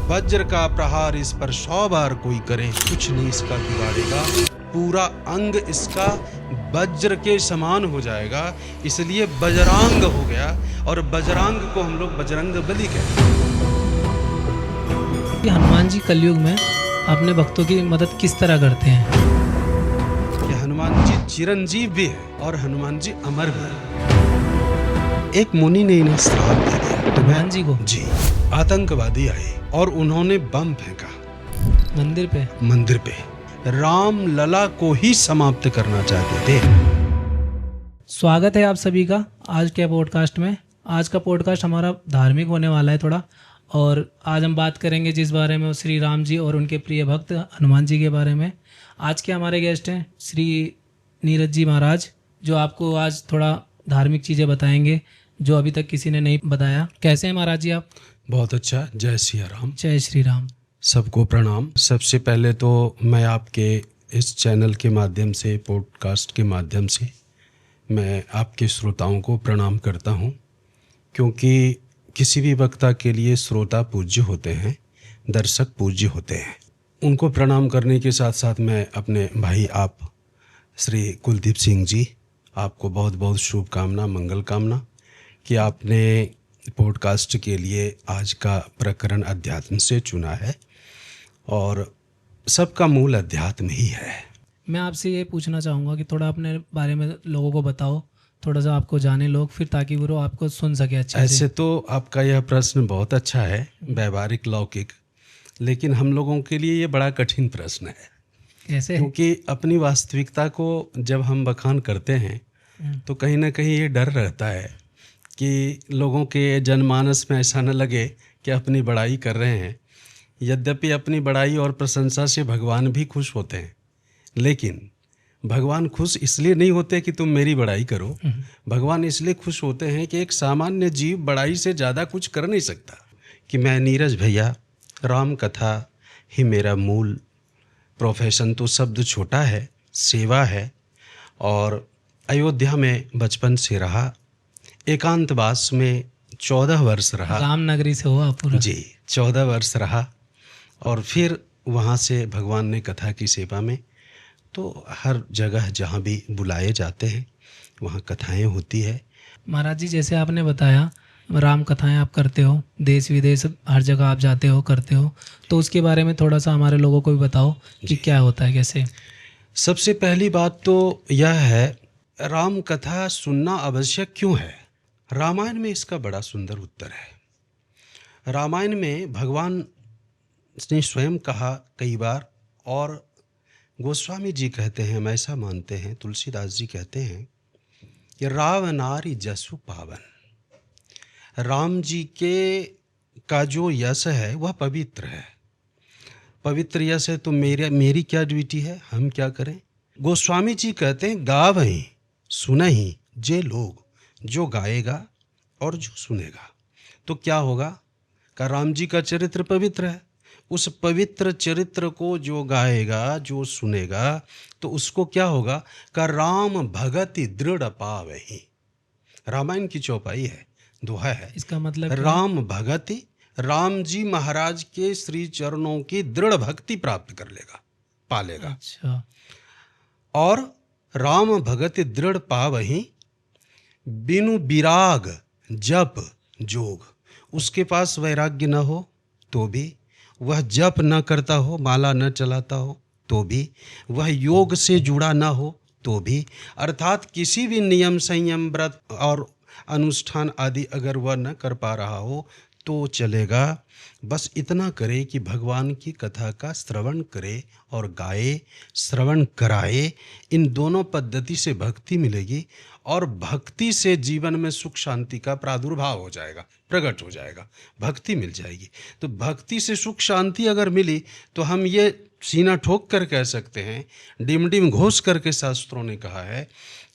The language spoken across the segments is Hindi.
वज्र का प्रहार इस पर 100 बार कोई करे, कुछ नहीं इसका बिगाड़ेगा। पूरा अंग इसका वज्र के समान हो जाएगा, इसलिए बजरांग हो गया। और बजरांग को हम लोग बजरंग बली कहते हैं। हनुमान जी कलयुग में अपने भक्तों की मदद किस तरह करते हैं? कि हनुमान जी चिरंजीव भी है और हनुमान जी अमर भी है। एक मुनि ने इन्हें श्राप दे दिया हनुमान जी को? जी। आतंकवादी आए और उन्होंने बम फेंका मंदिर पे। राम लला को ही समाप्त करना चाहते थे। स्वागत है आप सभी का आज के पॉडकास्ट में। आज का पॉडकास्ट हमारा धार्मिक होने वाला है थोड़ा, और आज हम बात करेंगे जिस बारे में श्री राम जी और उनके प्रिय भक्त हनुमान जी के बारे में। आज के हमारे गेस्ट हैं श्री नीरज जी महाराज, जो आपको आज थोड़ा धार्मिक चीज़ें बताएंगे जो अभी तक किसी ने नहीं बताया। कैसे हैं महाराज जी आप? बहुत अच्छा। जय सिया राम। जय श्री राम। सबको प्रणाम। सबसे पहले तो मैं आपके इस चैनल के माध्यम से, पॉडकास्ट के माध्यम से मैं आपके श्रोताओं को प्रणाम करता हूं, क्योंकि किसी भी वक्ता के लिए श्रोता पूज्य होते हैं, दर्शक पूज्य होते हैं। उनको प्रणाम करने के साथ साथ मैं अपने भाई आप श्री कुलदीप सिंह जी, आपको बहुत बहुत शुभकामना, मंगल कामना कि आपने पॉडकास्ट के लिए आज का प्रकरण अध्यात्म से चुना है, और सबका मूल अध्यात्म ही है। मैं आपसे ये पूछना चाहूँगा कि थोड़ा अपने बारे में लोगों को बताओ, थोड़ा सा आपको जाने लोग, फिर ताकि वो आपको सुन सके अच्छे से। ऐसे तो आपका यह प्रश्न बहुत अच्छा है, व्यवहारिक लौकिक, लेकिन हम लोगों के लिए ये बड़ा कठिन प्रश्न है। कैसे? क्योंकि अपनी वास्तविकता को जब हम बखान करते हैं तो कहीं ना कहीं ये डर रहता है कि लोगों के जनमानस में ऐसा न लगे कि अपनी बड़ाई कर रहे हैं। यद्यपि अपनी बड़ाई और प्रशंसा से भगवान भी खुश होते हैं, लेकिन भगवान खुश इसलिए नहीं होते कि तुम मेरी बड़ाई करो। भगवान इसलिए खुश होते हैं कि एक सामान्य जीव बड़ाई से ज़्यादा कुछ कर नहीं सकता। कि मैं नीरज भैया, राम कथा ही मेरा मूल प्रोफेशन, तो शब्द छोटा है, सेवा है। और अयोध्या में बचपन से रहा, एकांतवास में 14 वर्ष रहा। राम नगरी से हुआ पूरा? जी, 14 वर्ष रहा। और फिर वहाँ से भगवान ने कथा की सेवा में, तो हर जगह जहाँ भी बुलाए जाते हैं वहाँ कथाएं होती है। महाराज जी, जैसे आपने बताया राम कथाएं आप करते हो, देश विदेश हर जगह आप जाते हो, करते हो, तो उसके बारे में थोड़ा सा हमारे लोगों को भी बताओ कि क्या होता है, कैसे। सबसे पहली बात तो यह है, राम कथा सुनना आवश्यक क्यों है? रामायण में इसका बड़ा सुंदर उत्तर है। रामायण में भगवान ने स्वयं कहा कई बार, और गोस्वामी जी कहते हैं, हम ऐसा मानते हैं, तुलसीदास जी कहते हैं कि राव नारी जसु पावन। राम जी के का जो यश है वह पवित्र है। पवित्र यश है, तो मेरी क्या ड्यूटी है, हम क्या करें? गोस्वामी जी कहते हैं गावहीं सुनहीं जे लोग, जो गाएगा और जो सुनेगा तो क्या होगा? का राम जी का चरित्र पवित्र है। उस पवित्र चरित्र को जो गाएगा, जो सुनेगा, तो उसको क्या होगा? का राम भगति दृढ़ पावहीं। रामायण की चौपाई है, दोहा है। इसका मतलब राम भगति, राम जी महाराज के श्री चरणों की दृढ़ भक्ति प्राप्त कर लेगा, पा लेगा। अच्छा। और राम भगति दृढ़ पावहीं बिनु विराग जप जोग। उसके पास वैराग्य न हो तो भी, वह जप न करता हो, माला न चलाता हो तो भी, वह योग से जुड़ा न हो तो भी, अर्थात किसी भी नियम संयम व्रत और अनुष्ठान आदि अगर वह न कर पा रहा हो तो चलेगा। बस इतना करे कि भगवान की कथा का श्रवण करे और गाए, श्रवण कराए। इन दोनों पद्धति से भक्ति मिलेगी, और भक्ति से जीवन में सुख शांति का प्रादुर्भाव हो जाएगा, प्रकट हो जाएगा, भक्ति मिल जाएगी। तो भक्ति से सुख शांति अगर मिली तो हम ये सीना ठोक कर कह सकते हैं, डिम डिम घोष करके शास्त्रों ने कहा है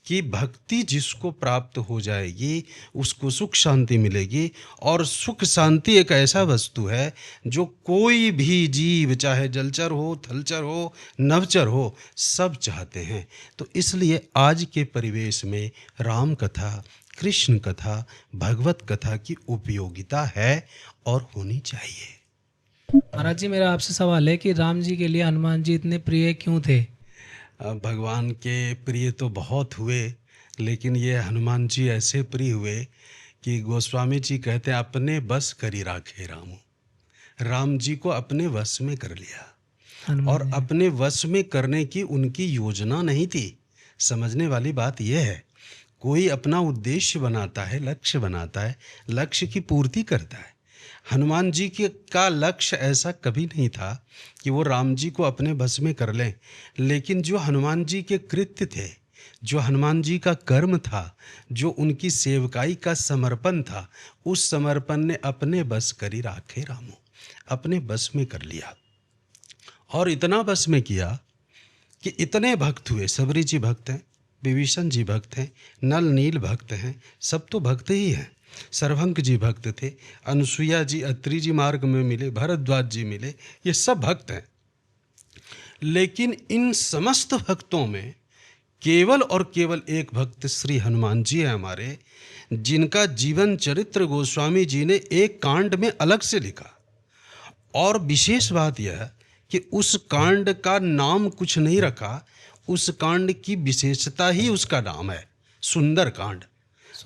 कि भक्ति जिसको प्राप्त हो जाएगी उसको सुख शांति मिलेगी। और सुख शांति एक ऐसा वस्तु है जो कोई भी जीव, चाहे जलचर हो, थलचर हो, नवचर हो, सब चाहते हैं। तो इसलिए आज के परिवेश में राम कथा, कृष्ण कथा, भगवत कथा की उपयोगिता है और होनी चाहिए। महाराज जी, मेरा आपसे सवाल है कि राम जी के लिए हनुमान जी इतने प्रिय क्यों थे? भगवान के प्रिय तो बहुत हुए, लेकिन ये हनुमान जी ऐसे प्रिय हुए कि गोस्वामी जी कहते हैं अपने बस करी राखे रामू। राम जी को अपने वश में कर लिया, हनुमान और जी ने। अपने वश में करने की उनकी योजना नहीं थी। समझने वाली बात यह है, कोई अपना उद्देश्य बनाता है, लक्ष्य बनाता है, लक्ष्य की पूर्ति करता है। हनुमान जी के का लक्ष्य ऐसा कभी नहीं था कि वो राम जी को अपने बस में कर लें, लेकिन जो हनुमान जी के कृत्य थे, जो हनुमान जी का कर्म था, जो उनकी सेवकाई का समर्पण था, उस समर्पण ने अपने बस करी राखे रामो, अपने बस में कर लिया। और इतना बस में किया कि इतने भक्त हुए। सबरी जी भक्त हैं, विभीषण जी भक्त हैं, नल नील भक्त हैं, सब तो भक्त ही हैं। सर्वंक जी भक्त थे, अनुसुईया जी अत्रि जी मार्ग में मिले, भरद्वाज जी मिले, ये सब भक्त हैं। लेकिन इन समस्त भक्तों में केवल और केवल एक भक्त श्री हनुमान जी हैं हमारे, जिनका जीवन चरित्र गोस्वामी जी ने एक कांड में अलग से लिखा। और विशेष बात यह कि उस कांड का नाम कुछ नहीं रखा, उस कांड की विशेषता ही उसका नाम है, सुंदर कांड।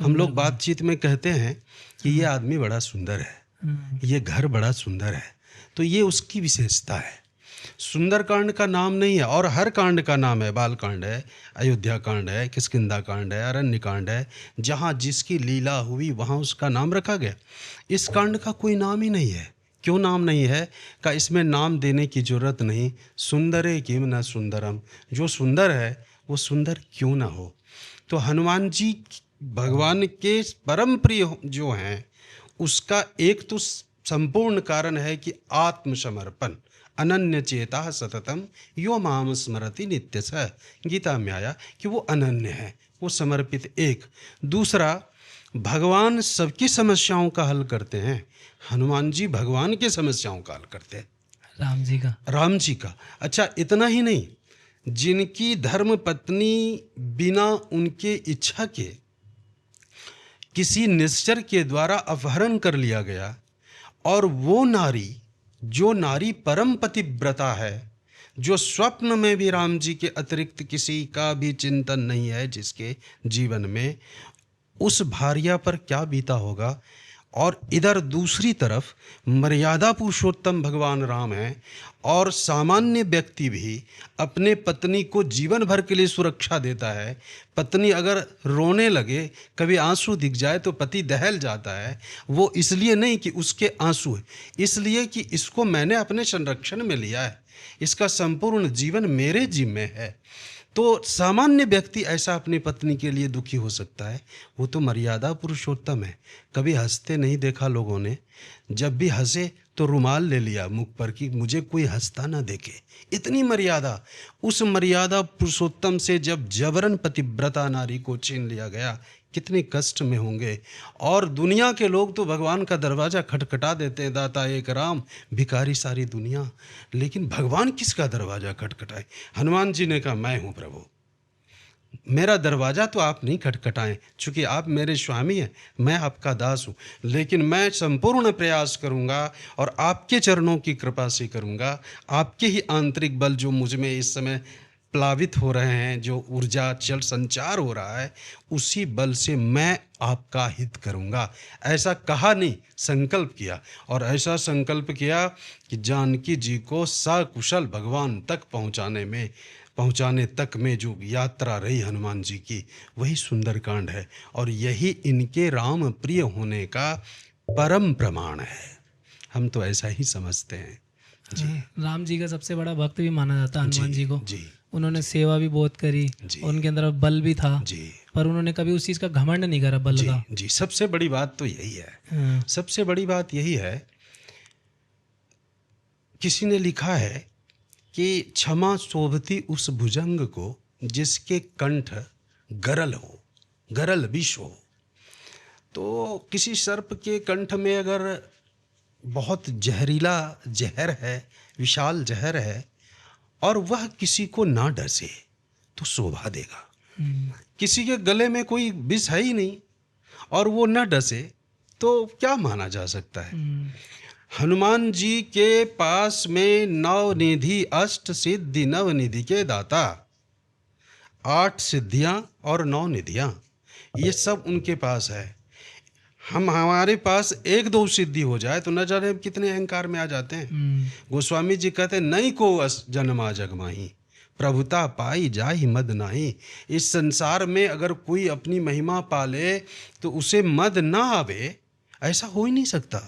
हम लोग बातचीत में कहते हैं कि ये आदमी बड़ा सुंदर है, ये घर बड़ा सुंदर है, तो ये उसकी विशेषता है। सुंदर कांड का नाम नहीं है, और हर कांड का नाम है। बाल कांड है, अयोध्या कांड है, किष्किंधा कांड है, अरण्य कांड है, जहाँ जिसकी लीला हुई वहाँ उसका नाम रखा गया। इस कांड का कोई नाम ही नहीं है। क्यों नाम नहीं है? का इसमें नाम देने की जरूरत नहीं। सुंदरे किम न सुंदरम, जो सुंदर है वो सुंदर क्यों ना हो। तो हनुमान जी भगवान के परम प्रिय जो हैं, उसका एक तो संपूर्ण कारण है कि आत्मसमर्पण, अनन्य चेता सततम यो माम स्मरति नित्य स, गीता में आया कि वो अनन्य है, वो समर्पित। एक दूसरा, भगवान सबकी समस्याओं का हल करते हैं, हनुमान जी भगवान की समस्याओं का हल करते हैं, राम जी का। राम जी का। अच्छा, इतना ही नहीं, जिनकी धर्म पत्नी बिना उनके इच्छा के किसी निश्चर के द्वारा अपहरण कर लिया गया, और वो नारी, जो नारी परम पतिव्रता है, जो स्वप्न में भी राम जी के अतिरिक्त किसी का भी चिंतन नहीं है जिसके जीवन में, उस भार्या पर क्या बीता होगा। और इधर दूसरी तरफ मर्यादा पुरुषोत्तम भगवान राम हैं, और सामान्य व्यक्ति भी अपने पत्नी को जीवन भर के लिए सुरक्षा देता है। पत्नी अगर रोने लगे, कभी आंसू दिख जाए तो पति दहल जाता है। वो इसलिए नहीं कि उसके आंसू है, इसलिए कि इसको मैंने अपने संरक्षण में लिया है, इसका संपूर्ण जीवन मेरे जिम्मे है। तो सामान्य व्यक्ति ऐसा अपनी पत्नी के लिए दुखी हो सकता है, वो तो मर्यादा पुरुषोत्तम है। कभी हंसते नहीं देखा लोगों ने, जब भी हंसे तो रुमाल ले लिया मुख पर कि मुझे कोई हंसता ना देखे, इतनी मर्यादा। उस मर्यादा पुरुषोत्तम से जब जबरन पतिव्रता नारी को छीन लिया गया, कितने कष्ट में होंगे। और दुनिया के लोग तो भगवान का दरवाज़ा खटखटा देते हैं, दाता एक राम भिखारी सारी दुनिया, लेकिन भगवान किसका दरवाज़ा खटखटाए? हनुमान जी ने कहा, मैं हूँ प्रभु, मेरा दरवाज़ा तो आप नहीं खटखटाएं, चूँकि आप मेरे स्वामी हैं, मैं आपका दास हूँ, लेकिन मैं संपूर्ण प्रयास करूँगा और आपके चरणों की कृपा से करूँगा। आपके ही आंतरिक बल जो मुझ में इस समय प्लावित हो रहे हैं, जो ऊर्जा चल संचार हो रहा है, उसी बल से मैं आपका हित करूँगा। ऐसा कहा नहीं, संकल्प किया, और ऐसा संकल्प किया कि जानकी जी को सकुशल भगवान तक पहुँचाने तक में जो यात्रा रही हनुमान जी की, वही सुंदरकांड है। और यही इनके राम प्रिय होने का परम प्रमाण है। हम तो ऐसा ही समझते हैं। जी राम जी का सबसे बड़ा भक्त भी माना जाता है हनुमान जी को। जी उन्होंने सेवा भी बहुत करी, जी और उनके अंदर बल भी था, जी पर उन्होंने कभी उस चीज़ का घमंड नहीं करा, बल का। जी। सबसे बड़ी बात तो यही है, हाँ, सबसे बड़ी बात यही है। किसी ने लिखा है कि क्षमा शोभती उस भुजंग को जिसके कंठ गरल हो, गरल विष हो। तो किसी सर्प के कंठ में अगर बहुत जहरीला जहर है, विशाल जहर है, और वह किसी को ना डसे तो शोभा देगा। किसी के गले में कोई विष है ही नहीं और वो न डसे तो क्या माना जा सकता है। हनुमान जी के पास में नवनिधि, अष्ट सिद्धि नवनिधि के दाता, 8 सिद्धियां और 9 निधियां, ये सब उनके पास है। हमारे पास एक दो सिद्धि हो जाए तो न जाने हम कितने अहंकार में आ जाते हैं। गोस्वामी जी कहते हैं, नहीं को अस जन्मा जग माही, प्रभुता पाई जाहि मद नाही। इस संसार में अगर कोई अपनी महिमा पाले तो उसे मद ना आवे, ऐसा हो ही नहीं सकता।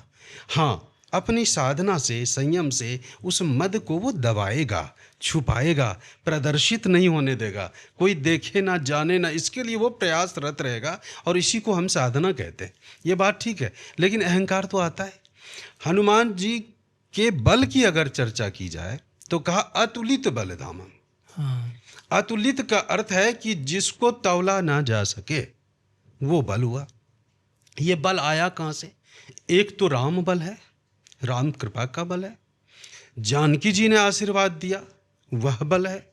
हाँ, अपनी साधना से, संयम से उस मद को वो दबाएगा, छुपाएगा, प्रदर्शित नहीं होने देगा, कोई देखे ना जाने ना, इसके लिए वो प्रयासरत रहेगा, और इसी को हम साधना कहते हैं। ये बात ठीक है, लेकिन अहंकार तो आता है। हनुमान जी के बल की अगर चर्चा की जाए तो कहा अतुलित बल धामम। हाँ। अतुलित का अर्थ है कि जिसको तौला ना जा सके वो बल हुआ। ये बल आया कहाँ से? एक तो राम बल है, राम कृपा का बल है, जानकी जी ने आशीर्वाद दिया वह बल है,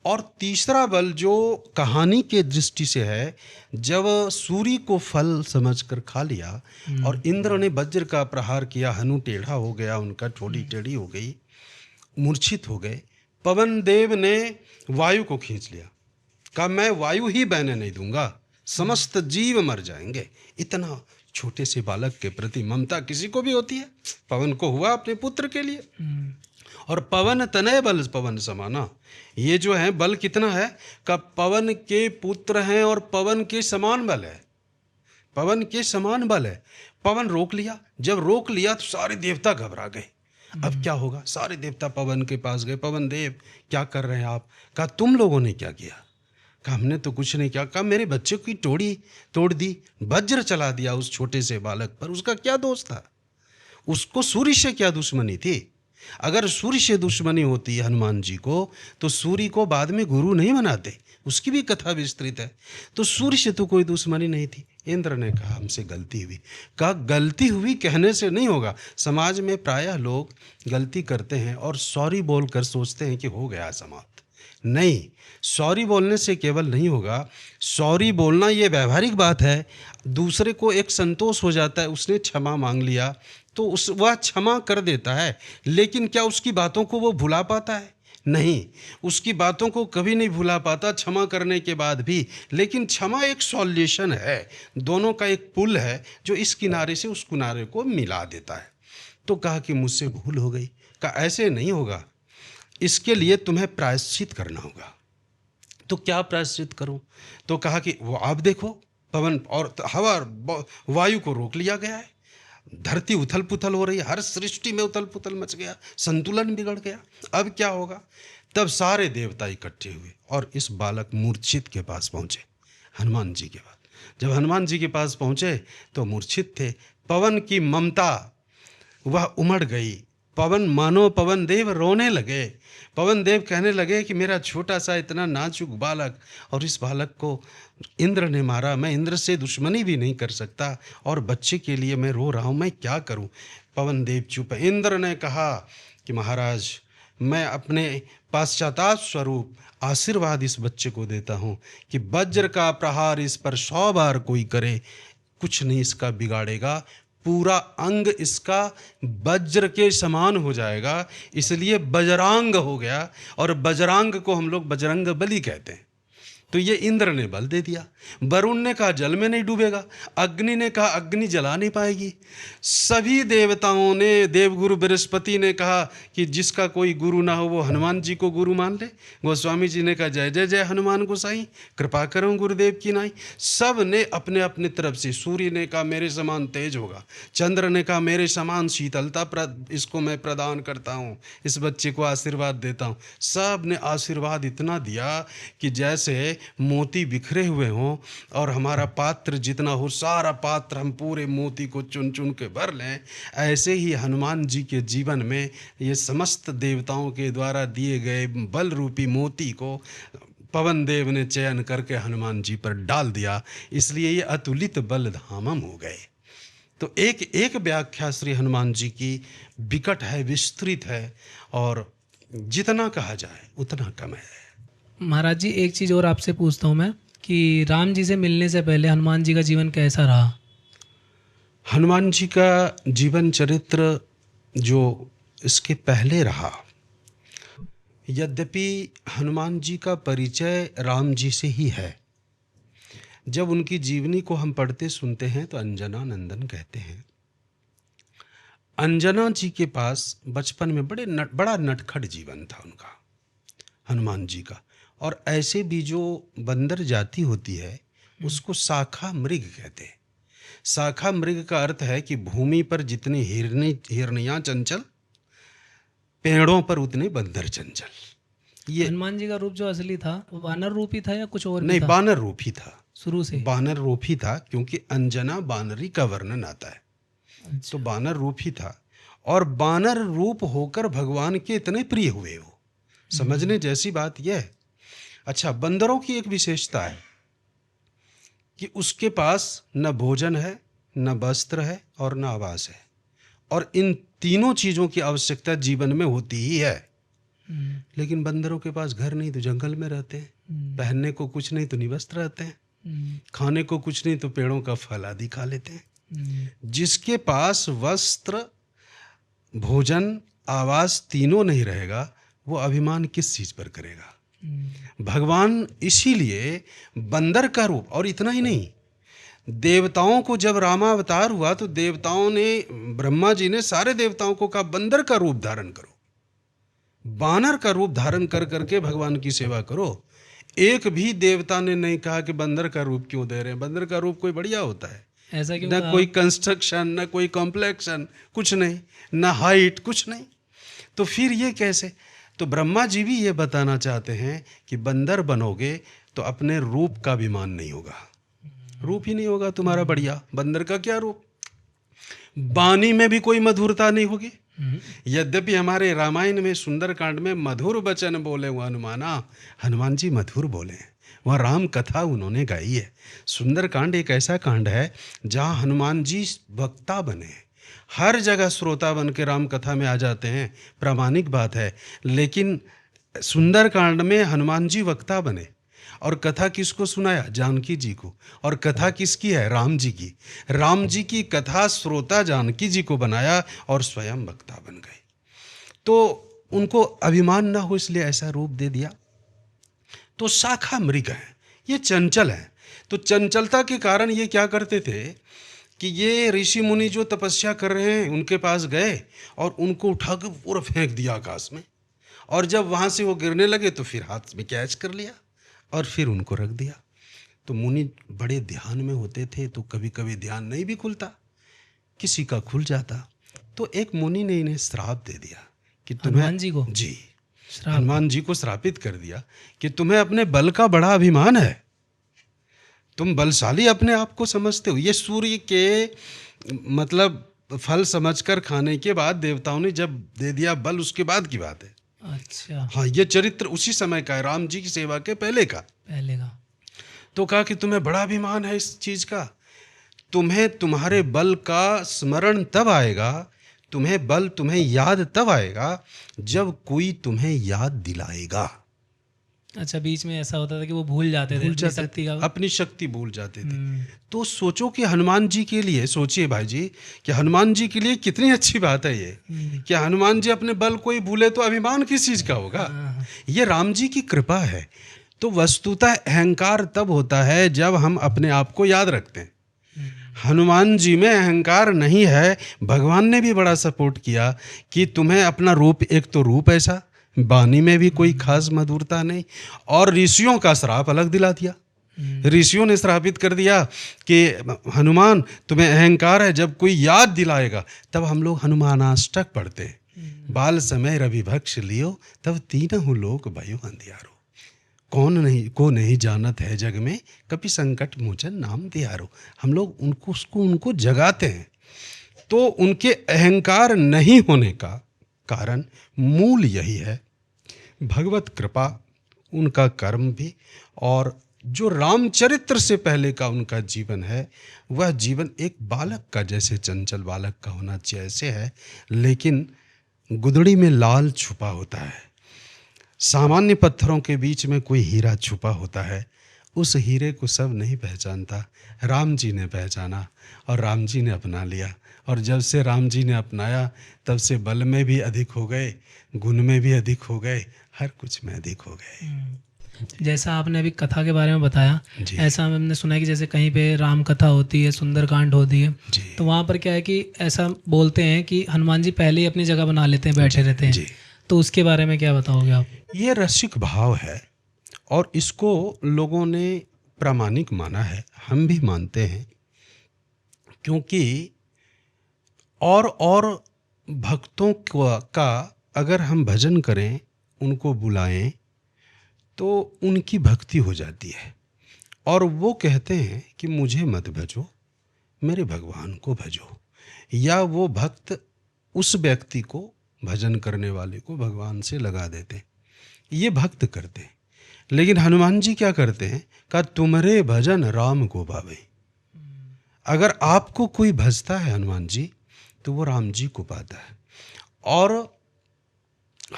और तीसरा बल जो कहानी के दृष्टि से है, जब सूर्य को फल समझकर खा लिया और इंद्र ने वज्र का प्रहार किया, हनु टेढ़ा हो गया, उनका ठोड़ी टेढ़ी हो गई, मूर्छित हो गए, पवन देव ने वायु को खींच लिया, कहा मैं वायु ही बहने नहीं दूंगा, समस्त जीव मर जाएंगे। इतना छोटे से बालक के प्रति ममता किसी को भी होती है, पवन को हुआ अपने पुत्र के लिए। और पवन तनय बल पवन समाना, ये जो है बल कितना है, का पवन के पुत्र हैं और पवन के समान बल है, पवन के समान बल है। पवन रोक लिया, जब रोक लिया तो सारे देवता घबरा गए। अब क्या होगा? सारे देवता पवन के पास गए, पवन देव क्या कर रहे हैं आप? कहा तुम लोगों ने क्या किया? कहा हमने तो कुछ नहीं किया। कहा मेरे बच्चे की टोड़ी तोड़ दी, वज्र चला दिया उस छोटे से बालक पर, उसका क्या दोष था? उसको सूर्य से क्या दुश्मनी थी? अगर सूर्य से दुश्मनी होती है हनुमान जी को, तो सूर्य को बाद में गुरु नहीं बनाते, उसकी भी कथा विस्तृत है। तो सूर्य से तो कोई दुश्मनी नहीं थी। इंद्र ने कहा हमसे गलती हुई। कहा गलती हुई कहने से नहीं होगा। समाज में प्रायः लोग गलती करते हैं और सॉरी बोलकर सोचते हैं कि हो गया समाप्त। नहीं, सॉरी बोलने से केवल नहीं होगा। सॉरी बोलना ये व्यवहारिक बात है, दूसरे को एक संतोष हो जाता है, उसने क्षमा मांग लिया तो वह क्षमा कर देता है, लेकिन क्या उसकी बातों को वो भुला पाता है? नहीं, उसकी बातों को कभी नहीं भुला पाता क्षमा करने के बाद भी। लेकिन क्षमा एक सॉल्यूशन है, दोनों का एक पुल है जो इस किनारे से उस किनारे को मिला देता है। तो कहा कि मुझसे भूल हो गई। कहा ऐसे नहीं होगा, इसके लिए तुम्हें प्रायश्चित करना होगा। तो क्या प्रायश्चित करूं? तो कहा कि वो आप देखो, पवन और हवा वायु को रोक लिया गया है, धरती उथल पुथल हो रही है, हर सृष्टि में उथल पुथल मच गया, संतुलन बिगड़ गया, अब क्या होगा? तब सारे देवता इकट्ठे हुए और इस बालक मूर्छित के पास पहुँचे, हनुमान जी के पास। जब हनुमान जी के पास पहुँचे तो मूर्छित थे। पवन की ममता वह उमड़ गई, पवन मानो पवन देव रोने लगे। पवन देव कहने लगे कि मेरा छोटा सा इतना नाजुक बालक, और इस बालक को इंद्र ने मारा, मैं इंद्र से दुश्मनी भी नहीं कर सकता और बच्चे के लिए मैं रो रहा हूँ, मैं क्या करूँ? पवन देव चुप है। इंद्र ने कहा कि महाराज मैं अपने पाश्चाताप स्वरूप आशीर्वाद इस बच्चे को देता हूँ कि वज्र का प्रहार इस पर 100 बार कोई करे, कुछ नहीं इसका बिगाड़ेगा, पूरा अंग इसका वज्र के समान हो जाएगा, इसलिए बजरांग हो गया। और बजरांग को हम लोग बजरंग बली कहते हैं। तो ये इंद्र ने बल दे दिया। वरुण ने कहा जल में नहीं डूबेगा, अग्नि ने कहा अग्नि जला नहीं पाएगी, सभी देवताओं ने, देवगुरु बृहस्पति ने कहा कि जिसका कोई गुरु ना हो वो हनुमान जी को गुरु मान ले। गोस्वामी जी ने कहा जय जय जय हनुमान गोसाई, कृपा करो गुरुदेव की नाई। सब ने अपने अपने तरफ से, सूर्य ने कहा मेरे समान तेज होगा, चंद्र ने कहा मेरे समान शीतलता इसको मैं प्रदान करता हूँ, इस बच्चे को आशीर्वाद देता हूँ। सब ने आशीर्वाद इतना दिया कि जैसे मोती बिखरे हुए हों और हमारा पात्र जितना हो, सारा पात्र हम पूरे मोती को चुन चुन के भर लें। ऐसे ही हनुमान जी के जीवन में ये समस्त देवताओं के द्वारा दिए गए बल रूपी मोती को पवन देव ने चयन करके हनुमान जी पर डाल दिया, इसलिए ये अतुलित बल धामम हो गए। तो एक एक व्याख्या श्री हनुमान जी की विकट है, विस्तृत है, और जितना कहा जाए उतना कम है। महाराज जी एक चीज़ और आपसे पूछता हूँ मैं कि राम जी से मिलने से पहले हनुमान जी का जीवन कैसा रहा? हनुमान जी का जीवन चरित्र जो इसके पहले रहा। यद्यपि हनुमान जी का परिचय राम जी से ही है। जब उनकी जीवनी को हम पढ़ते सुनते हैं तो अंजना नंदन कहते हैं। अंजना जी के पास बचपन में बड़ा नटखट जीवन था उनका, हनुमान जी का। और ऐसे भी जो बंदर जाति होती है उसको शाखा मृग कहते हैं। शाखा मृग का अर्थ है कि भूमि पर जितने हिरनियाँ चंचल, पेड़ों पर उतने बंदर चंचल। ये हनुमान जी का रूप जो असली था वो वानर रूप ही था या कुछ और भी नहीं, था? बानर रूप ही था। शुरू से बानर रूप ही था, क्योंकि अंजना बानरी का वर्णन आता है। अच्छा। तो बानर रूप ही था, और बानर रूप होकर भगवान के इतने प्रिय हुए वो, समझने जैसी बात यह है। अच्छा, बंदरों की एक विशेषता है कि उसके पास न भोजन है, न वस्त्र है, और न आवास है। और इन तीनों चीजों की आवश्यकता जीवन में होती ही है। लेकिन बंदरों के पास घर नहीं तो जंगल में रहते हैं, पहनने को कुछ नहीं तो निवस्त्र रहते हैं, खाने को कुछ नहीं तो पेड़ों का फल आदि खा लेते हैं। जिसके पास वस्त्र, भोजन, आवास तीनों नहीं रहेगा वो अभिमान किस चीज पर करेगा? भगवान इसीलिए बंदर का रूप, और इतना ही नहीं, देवताओं को जब रामावतार हुआ तो देवताओं ने, ब्रह्मा जी ने सारे देवताओं को कहा बंदर का रूप धारण करो, बानर का रूप धारण कर करके भगवान की सेवा करो। एक भी देवता ने नहीं कहा कि बंदर का रूप क्यों दे रहे हैं, बंदर का रूप कोई बढ़िया होता है। ऐसा क्यों? न कोई कंस्ट्रक्शन, न कोई कॉम्प्लेक्शन, कुछ नहीं, न हाइट, कुछ नहीं, तो फिर ये कैसे? तो ब्रह्मा जी भी ये बताना चाहते हैं कि बंदर बनोगे तो अपने रूप का अभिमान नहीं होगा, रूप ही नहीं होगा तुम्हारा बढ़िया, बंदर का क्या रूप। वाणी में भी कोई मधुरता नहीं होगी। यद्यपि हमारे रामायण में सुंदरकांड में मधुर वचन बोले हुआ हनुमाना, हनुमान जी मधुर बोले हैं, वहाँ राम कथा उन्होंने गाई है। सुंदरकांड एक ऐसा कांड है जहाँ हनुमान जी वक्ता बने, हर जगह श्रोता बन के राम कथा में आ जाते हैं, प्रामाणिक बात है। लेकिन सुंदरकांड में हनुमान जी वक्ता बने, और कथा किसको सुनाया? जानकी जी को। और कथा किसकी है? राम जी की। राम जी की कथा श्रोता जानकी जी को बनाया और स्वयं वक्ता बन गए। तो उनको अभिमान ना हो इसलिए ऐसा रूप दे दिया। तो शाखा मृग है, ये चंचल है। तो चंचलता के कारण ये क्या करते थे कि ये ऋषि मुनि जो तपस्या कर रहे हैं उनके पास गए और उनको उठा के पूरा फेंक दिया आकाश में, और जब वहाँ से वो गिरने लगे तो फिर हाथ में कैच कर लिया और फिर उनको रख दिया। तो मुनि बड़े ध्यान में होते थे, तो कभी कभी ध्यान नहीं भी खुलता, किसी का खुल जाता। तो एक मुनि ने इन्हें श्राप दे दिया कि तुम्हें, हनुमान जी को? जी, हनुमान जी को श्रापित कर दिया कि तुम्हें अपने बल का बड़ा अभिमान है, तुम बलशाली अपने आप को समझते हो। ये सूर्य के मतलब फल समझकर खाने के बाद देवताओं ने जब दे दिया बल, उसके बाद की बात है। अच्छा। हाँ, ये चरित्र उसी समय का है, राम जी की सेवा के पहले का। तो कहा कि तुम्हें बड़ा अभिमान है इस चीज का, तुम्हें तुम्हारे बल का स्मरण तब आएगा, तुम्हें याद तब आएगा जब कोई तुम्हें याद दिलाएगा। अच्छा, बीच में ऐसा होता था कि वो भूल जाते थे अपनी शक्ति भूल जाते थे। तो सोचो कि हनुमान जी के लिए, सोचिए भाई जी कि हनुमान जी के लिए कितनी अच्छी बात है ये, कि हनुमान जी अपने बल को ही भूले तो अभिमान किस चीज का होगा। ये राम जी की कृपा है। तो वस्तुतः अहंकार तब होता है जब हम अपने आप को याद रखते हैं। हनुमान जी में अहंकार नहीं है। भगवान ने भी बड़ा सपोर्ट किया कि तुम्हें अपना रूप, एक तो रूप ऐसा, वाणी में भी कोई खास मधुरता नहीं, और ऋषियों का श्राप अलग दिला दिया। ऋषियों ने श्रापित कर दिया कि हनुमान तुम्हें अहंकार है, जब कोई याद दिलाएगा तब हम लोग हनुमानाष्टक पढ़ते हैं। बाल समय रवि भक्ष लियो, तब तीनहु लोक भयो अंधियारो, को नहीं जानत है जग में, कभी संकट मोचन नाम दियारो। हम लोग उनको जगाते हैं। तो उनके अहंकार नहीं होने का कारण मूल यही है, भगवत कृपा, उनका कर्म भी, और जो रामचरित्र से पहले का उनका जीवन है वह जीवन एक बालक का, जैसे चंचल बालक का होना चाहिए ऐसे है, लेकिन गुदड़ी में लाल छुपा होता है, सामान्य पत्थरों के बीच में कोई हीरा छुपा होता है, उस हीरे को सब नहीं पहचानता, राम जी ने पहचाना और राम जी ने अपना लिया। और जब से राम जी ने अपनाया तब से बल में भी अधिक हो गए, गुण में भी अधिक हो गए, हर कुछ में अधिक हो गए। जैसा आपने अभी कथा के बारे में बताया, जी। ऐसा हमने सुना है कि जैसे कहीं पे राम कथा होती है, सुंदरकांड होती है, जी। तो वहाँ पर क्या है कि ऐसा बोलते हैं कि हनुमान जी पहले ही अपनी जगह बना लेते हैं, बैठे रहते हैं। जी। तो उसके बारे में क्या बताओगे आप? ये रसिक भाव है और इसको लोगों ने प्रामाणिक माना है, हम भी मानते हैं, क्योंकि और भक्तों का अगर हम भजन करें, उनको बुलाएं, तो उनकी भक्ति हो जाती है। और वो कहते हैं कि मुझे मत भजो, मेरे भगवान को भजो। या वो भक्त उस व्यक्ति को, भजन करने वाले को भगवान से लगा देते हैं। ये भक्त करते हैं। लेकिन हनुमान जी क्या करते हैं? कहा तुम्हारे भजन राम को भावे। अगर आपको कोई भजता है हनुमान जी, तो वो राम जी को पाता है। और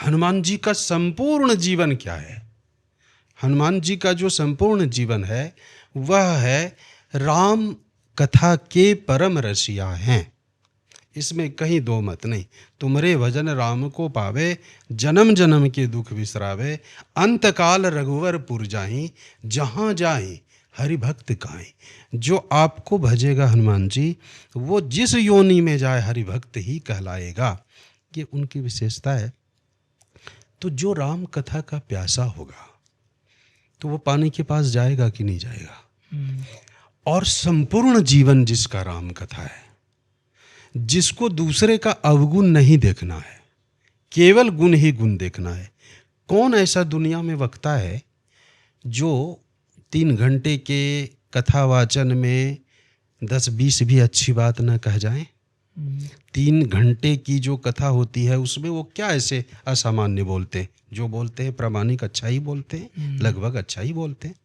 हनुमान जी का संपूर्ण जीवन क्या है? हनुमान जी का जो संपूर्ण जीवन है वह है राम कथा के परम रसिया हैं। इसमें कहीं दो मत नहीं। तुम्हारे भजन राम को पावे, जन्म जन्म के दुख बिसरावे, अंत काल रघुवर पुर जाहि, जहाँ जाहि हरि भक्त काई। जो आपको भजेगा हनुमान जी, वो जिस योनि में जाए हरि भक्त ही कहलाएगा। ये उनकी विशेषता है। तो जो राम कथा का प्यासा होगा तो वो पानी के पास जाएगा कि नहीं जाएगा। और संपूर्ण जीवन जिसका राम कथा है, जिसको दूसरे का अवगुण नहीं देखना है, केवल गुण ही गुण देखना है। कौन ऐसा दुनिया में वक्ता है जो 3 घंटे के कथावाचन में 10-20 भी अच्छी बात न कह जाए? 3 घंटे की जो कथा होती है उसमें वो क्या ऐसे असामान्य बोलते हैं? जो बोलते हैं प्रामाणिक अच्छा ही बोलते हैं, लगभग अच्छा ही बोलते हैं।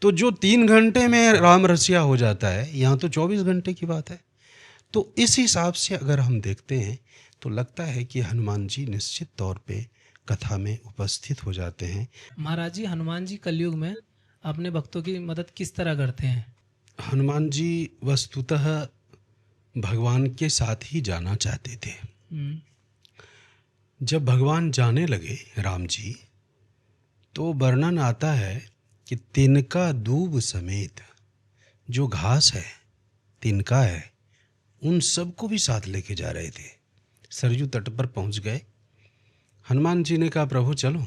तो जो 3 घंटे में राम रसिया हो जाता है, यहाँ तो 24 घंटे की बात है। तो इस हिसाब से अगर हम देखते हैं तो लगता है कि हनुमान जी निश्चित तौर पे कथा में उपस्थित हो जाते हैं। महाराज जी, हनुमान जी कलयुग में अपने भक्तों की मदद किस तरह करते हैं? हनुमान जी वस्तुतः भगवान के साथ ही जाना चाहते थे। जब भगवान जाने लगे राम जी, तो वर्णन आता है कि तिनका दूब समेत जो घास है, तिनका है, उन सबको भी साथ लेके जा रहे थे। सरयू तट पर पहुंच गए। हनुमान जी ने कहा प्रभु चलो।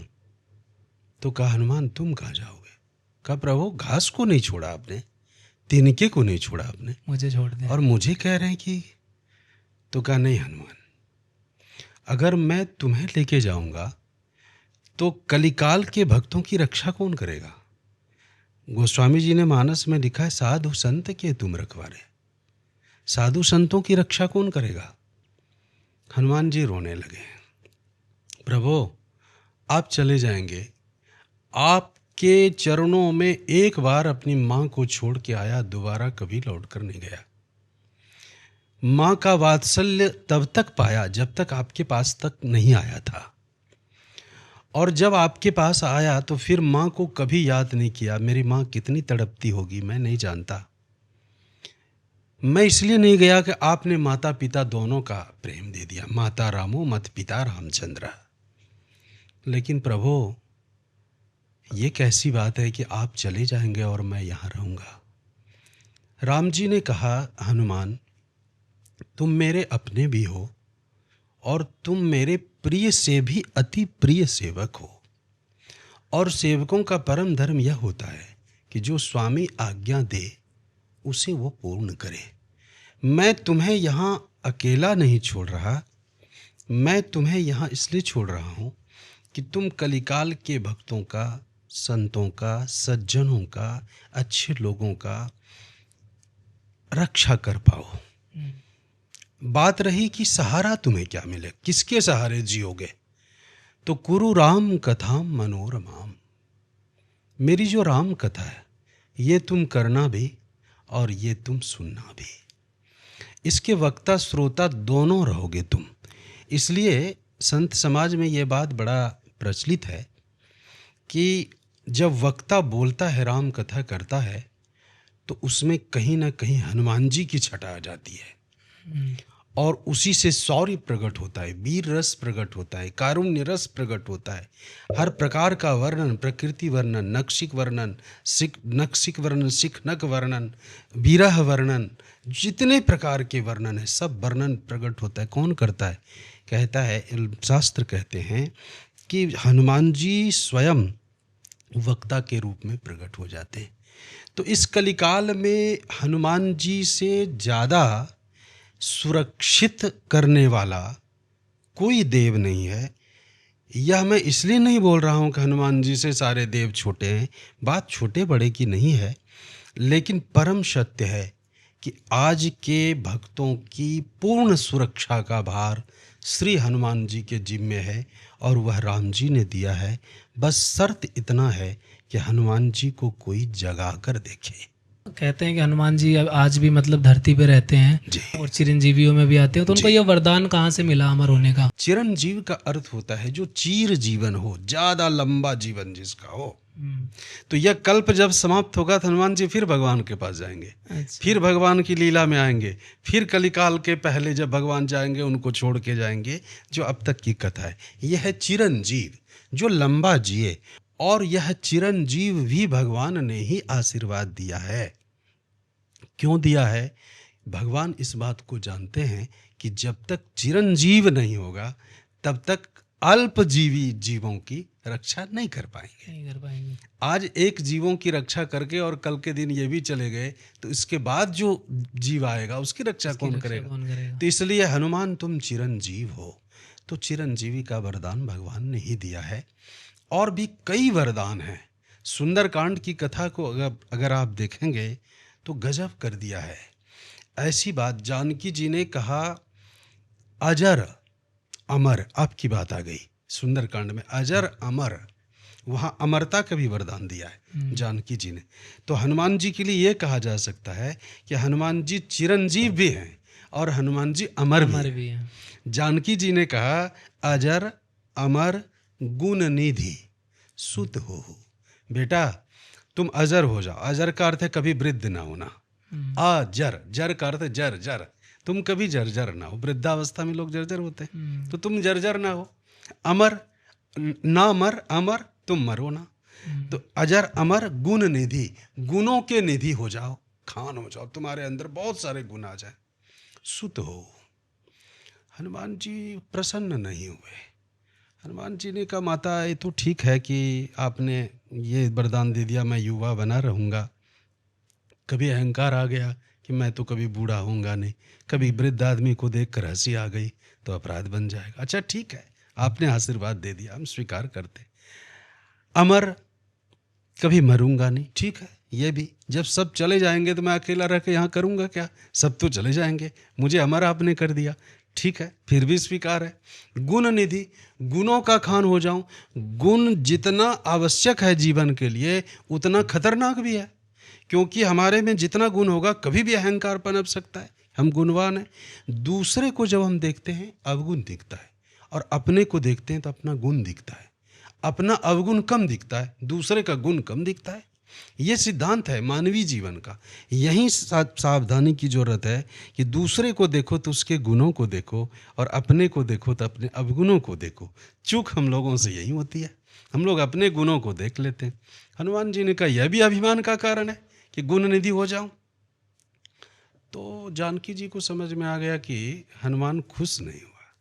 तो कहा हनुमान तुम कहाँ जाओगे? कहा प्रभु घास को नहीं छोड़ा आपने, तिनके को नहीं छोड़ा आपने, मुझे छोड़ दें। और मुझे कह रहे हैं कि। तो कहा नहीं हनुमान, अगर मैं तुम्हें लेके जाऊंगा तो कलिकाल के भक्तों की रक्षा कौन करेगा? गोस्वामी जी ने मानस में लिखा है साधु संत के तुम रखवारे। साधु संतों की रक्षा कौन करेगा? हनुमान जी रोने लगे। प्रभु आप चले जाएंगे, आपके चरणों में एक बार अपनी माँ को छोड़ के आया, दोबारा कभी लौट कर नहीं गया। माँ का वात्सल्य तब तक पाया जब तक आपके पास तक नहीं आया था, और जब आपके पास आया तो फिर माँ को कभी याद नहीं किया। मेरी माँ कितनी तड़पती होगी मैं नहीं जानता। मैं इसलिए नहीं गया कि आपने माता पिता दोनों का प्रेम दे दिया, माता रामो मत पिता रामचंद्र। लेकिन प्रभु ये कैसी बात है कि आप चले जाएंगे और मैं यहाँ रहूँगा? राम जी ने कहा हनुमान तुम मेरे अपने भी हो और तुम मेरे प्रिय से भी अति प्रिय सेवक हो, और सेवकों का परम धर्म यह होता है कि जो स्वामी आज्ञा दे उसे वो पूर्ण करे। मैं तुम्हें यहाँ अकेला नहीं छोड़ रहा, मैं तुम्हें यहाँ इसलिए छोड़ रहा हूँ कि तुम कलिकाल के भक्तों का, संतों का, सज्जनों का, अच्छे लोगों का रक्षा कर पाओ। बात रही कि सहारा तुम्हें क्या मिले, किसके सहारे जियोगे? तो कुरु राम कथाम मनोरमाम, मेरी जो राम कथा है ये तुम करना भी और ये तुम सुनना भी। इसके वक्ता श्रोता दोनों रहोगे तुम। इसलिए संत समाज में ये बात बड़ा प्रचलित है कि जब वक्ता बोलता है, राम कथा करता है, तो उसमें कहीं ना कहीं हनुमान जी की छटा आ जाती है और उसी से शौर्य प्रकट होता है, वीर रस प्रकट होता है, कारुण्य रस प्रकट होता है। हर प्रकार का वर्णन, प्रकृति वर्णन, नक्शिक वर्णन, नक्शिक वर्णन, शिखनक वर्णन, विरह वर्णन, जितने प्रकार के वर्णन है सब वर्णन प्रकट होता है। कौन करता है? कहता है, शास्त्र कहते हैं कि हनुमान जी स्वयं वक्ता के रूप में प्रकट हो जाते हैं। तो इस कलिकाल में हनुमान जी से ज़्यादा सुरक्षित करने वाला कोई देव नहीं है। यह मैं इसलिए नहीं बोल रहा हूँ कि हनुमान जी से सारे देव छोटे हैं, बात छोटे बड़े की नहीं है, लेकिन परम सत्य है कि आज के भक्तों की पूर्ण सुरक्षा का भार श्री हनुमान जी के जिम्मे है और वह राम जी ने दिया है। बस शर्त इतना है कि हनुमान जी को कोई जगा कर देखे। कहते हैं कि हनुमान जी अब आज भी मतलब धरती पे रहते हैं जी। और चिरंजीवियों में भी आते हैं, तो उनको ये वरदान कहाँ से मिला अमर होने का? चिरंजीव का अर्थ होता है जो चीर जीवन हो, ज्यादा लंबा जीवन जिसका हो। तो यह कल्प जब समाप्त होगा तो हनुमान जी फिर भगवान के पास जाएंगे, अच्छा। फिर भगवान की लीला में आएंगे, फिर कलिकाल के पहले जब भगवान जाएंगे उनको छोड़ के जाएंगे। जो अब तक की कथा है, यह है चिरंजीव जो लंबा जिए, और यह चिरंजीव भी भगवान ने ही आशीर्वाद दिया है। क्यों दिया है? भगवान इस बात को जानते हैं कि जब तक चिरंजीव नहीं होगा तब तक अल्पजीवी जीवों की रक्षा नहीं कर पाएंगे। आज एक जीवों की रक्षा करके और कल के दिन ये भी चले गए तो इसके बाद जो जीव आएगा उसकी रक्षा कौन करेगा? तो इसलिए हनुमान तुम चिरंजीव हो। तो चिरंजीवी का वरदान भगवान ने ही दिया है। और भी कई वरदान हैं। सुंदरकांड की कथा को अगर आप देखेंगे तो गजब कर दिया है। ऐसी बात जानकी जी ने कहा अजर अमर, आपकी बात आ गई। सुंदरकांड में अजर अमर, वहाँ अमरता का भी वरदान दिया है जानकी जी ने। तो हनुमान जी के लिए ये कहा जा सकता है कि हनुमान जी चिरंजीव भी हैं और हनुमान जी अमर भी हैं। जानकी जी ने कहा अजर अमर गुण निधि सुत हो। बेटा तुम अजर हो जाओ। अजर का अर्थ है कभी वृद्ध ना होना। अजर, जर का अर्थ जर जर, तुम कभी जर्जर ना हो। वृद्धावस्था में लोग जर्जर होते हैं, तो तुम जर्जर ना हो। अमर ना मर, अमर तुम मरो ना। तो अजर अमर गुण निधि, गुणों के निधि हो जाओ, खान हो जाओ, तुम्हारे अंदर बहुत सारे गुण आ जाए। सुत हो। हनुमान जी प्रसन्न नहीं हुए। हनुमान जी ने कहा माता ये तो ठीक है कि आपने ये वरदान दे दिया, मैं युवा बना रहूँगा। कभी अहंकार आ गया कि मैं तो कभी बूढ़ा होऊंगा नहीं, कभी वृद्ध आदमी को देख कर हंसी आ गई तो अपराध बन जाएगा। अच्छा ठीक है, आपने आशीर्वाद दे दिया, हम स्वीकार करते। अमर, कभी मरूंगा नहीं, ठीक है ये भी। जब सब चले जाएंगे तो मैं अकेला रह के यहाँ करूँगा क्या? सब तो चले जाएंगे, मुझे अमर आपने कर दिया, ठीक है फिर भी स्वीकार है। गुण निधि, गुणों का खान हो जाऊं। गुण जितना आवश्यक है जीवन के लिए उतना खतरनाक भी है, क्योंकि हमारे में जितना गुण होगा कभी भी अहंकार पनप सकता है। हम गुणवान हैं। दूसरे को जब हम देखते हैं अवगुण दिखता है, और अपने को देखते हैं तो अपना गुण दिखता है। अपना अवगुण कम दिखता है, दूसरे का गुण कम दिखता है। ये सिद्धांत है मानवीय जीवन का। यही सावधानी की जरूरत है कि दूसरे को देखो तो उसके गुणों को देखो, और अपने को देखो तो अपने अवगुणों को देखो। चूक हम लोगों से यही होती है, हम लोग अपने गुणों को देख लेते हैं। हनुमान जी ने कहा यह भी अभिमान का कारण है कि गुण निधि हो जाऊं। तो जानकी जी को समझ में आ गया कि हनुमान खुश नहीं हुआ।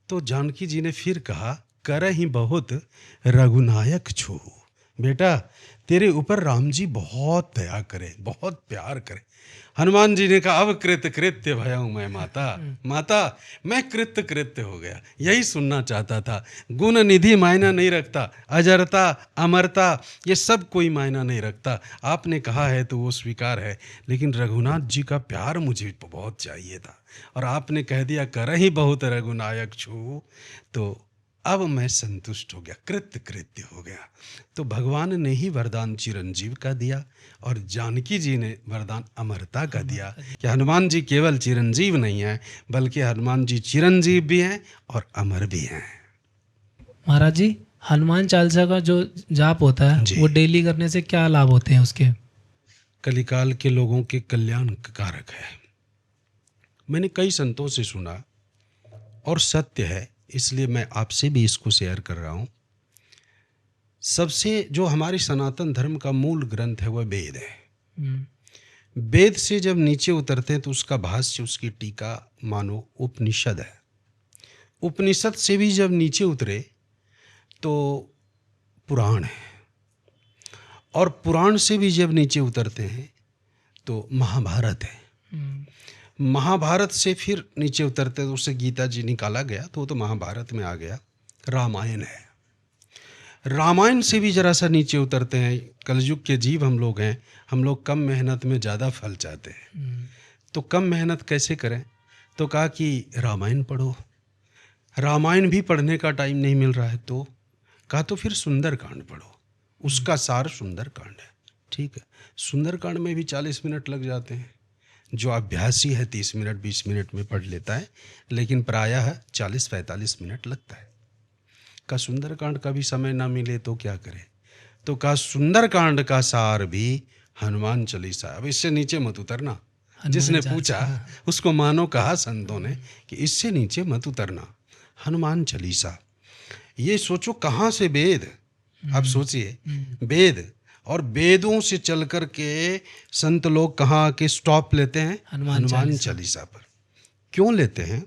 तो जानकी जी ने फिर कहा करहि बहुत रघुनायक छो। बेटा तेरे ऊपर राम जी बहुत दया करे, बहुत प्यार करे। हनुमान जी ने कहा अब कृत कृत्य भयाऊं मैं माता। माता मैं कृत्य कृत्य हो गया, यही सुनना चाहता था। गुण निधि मायना नहीं रखता, अजरता अमरता ये सब कोई मायना नहीं रखता। आपने कहा है तो वो स्वीकार है, लेकिन रघुनाथ जी का प्यार मुझे बहुत चाहिए था, और आपने कह दिया करहि बहुत रघुनायक छू, तो अब मैं संतुष्ट हो गया, कृत्य कृत्य हो गया। तो भगवान ने ही वरदान चिरंजीव का दिया, और जानकी जी ने वरदान अमरता का दिया कि हनुमान जी केवल चिरंजीव नहीं हैं, बल्कि हनुमान जी चिरंजीव भी हैं और अमर भी हैं। महाराज जी हनुमान चालीसा का जो जाप होता है जी। वो डेली करने से क्या लाभ होते हैं उसके? कलिकाल के लोगों के कल्याण कारक है। मैंने कई संतों से सुना और सत्य है, इसलिए मैं आपसे भी इसको शेयर कर रहा हूँ। सबसे जो हमारे सनातन धर्म का मूल ग्रंथ है वह वेद है। हम्म, वेद से जब नीचे उतरते हैं तो उसका भाष्य, उसकी टीका मानो उपनिषद है। उपनिषद से भी जब नीचे उतरे तो पुराण है, और पुराण से भी जब नीचे उतरते हैं तो महाभारत है। महाभारत से फिर नीचे उतरते तो उससे गीता जी निकाला गया तो वो तो महाभारत में आ गया। रामायण है। रामायण से भी जरा सा नीचे उतरते हैं, कलयुग के जीव हम लोग हैं, हम लोग कम मेहनत में ज़्यादा फल चाहते हैं। तो कम मेहनत कैसे करें? तो कहा कि रामायण पढ़ो। रामायण भी पढ़ने का टाइम नहीं मिल रहा है तो कहा तो फिर सुंदरकांड पढ़ो, उसका सार सुंदरकांड है। ठीक है, सुंदरकांड में भी 40 मिनट लग जाते हैं। जो अभ्यासी है 30 मिनट 20 मिनट में पढ़ लेता है, लेकिन प्रायः 40-45 मिनट लगता है। का सुंदरकांड का भी समय ना मिले तो क्या करे? तो का सुंदरकांड का सार भी हनुमान चालीसा। अब इससे नीचे मत उतरना। जिसने पूछा उसको मानो कहा संतों ने कि इससे नीचे मत उतरना। हनुमान चालीसा, ये सोचो कहाँ से वेद। आप सोचिए, वेद और वेदों से चल कर के संत लोग कहाँ आके स्टॉप लेते हैं? हनुमान चालीसा पर। क्यों लेते हैं?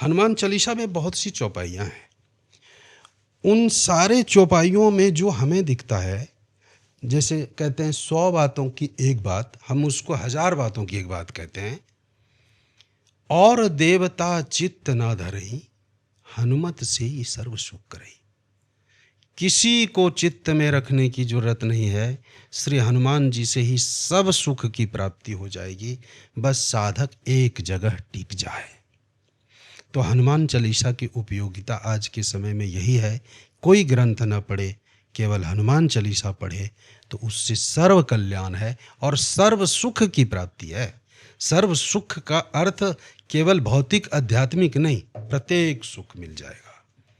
हनुमान चालीसा में बहुत सी चौपाइयाँ हैं। उन सारे चौपाइयों में जो हमें दिखता है, जैसे कहते हैं 100 बातों की एक बात, हम उसको 1000 बातों की एक बात कहते हैं। और देवता चित्त ना धरई, हनुमत से ही सर्व सुख करई। किसी को चित्त में रखने की जरूरत नहीं है, श्री हनुमान जी से ही सब सुख की प्राप्ति हो जाएगी। बस साधक एक जगह टिक जाए। तो हनुमान चालीसा की उपयोगिता आज के समय में यही है, कोई ग्रंथ न पढ़े, केवल हनुमान चालीसा पढ़े तो उससे सर्व कल्याण है और सर्व सुख की प्राप्ति है। सर्व सुख का अर्थ केवल भौतिक आध्यात्मिक नहीं, प्रत्येक सुख मिल जाएगा।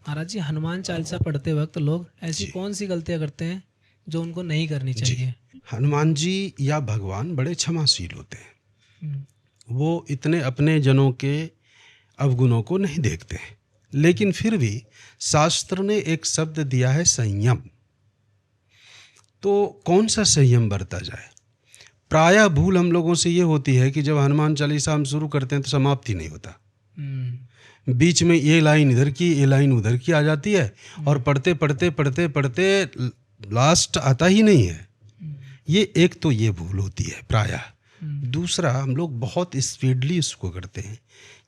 महाराज जी, हनुमान चालीसा पढ़ते वक्त लोग ऐसी कौन सी गलतियां करते हैं जो उनको नहीं करनी चाहिए? हनुमान जी या भगवान बड़े क्षमाशील होते हैं। वो इतने अपने जनों के अवगुणों को नहीं देखते हैं, लेकिन फिर भी शास्त्र ने एक शब्द दिया है संयम। तो कौन सा संयम बरता जाए? प्रायः भूल हम लोगों से ये होती है कि जब हनुमान चालीसा हम शुरू करते हैं तो समाप्ति नहीं होता। बीच में ये लाइन इधर की, ये लाइन उधर की आ जाती है, और पढ़ते पढ़ते पढ़ते पढ़ते लास्ट आता ही नहीं है। ये एक तो ये भूल होती है प्रायः। दूसरा, हम लोग बहुत स्पीडली इसको करते हैं।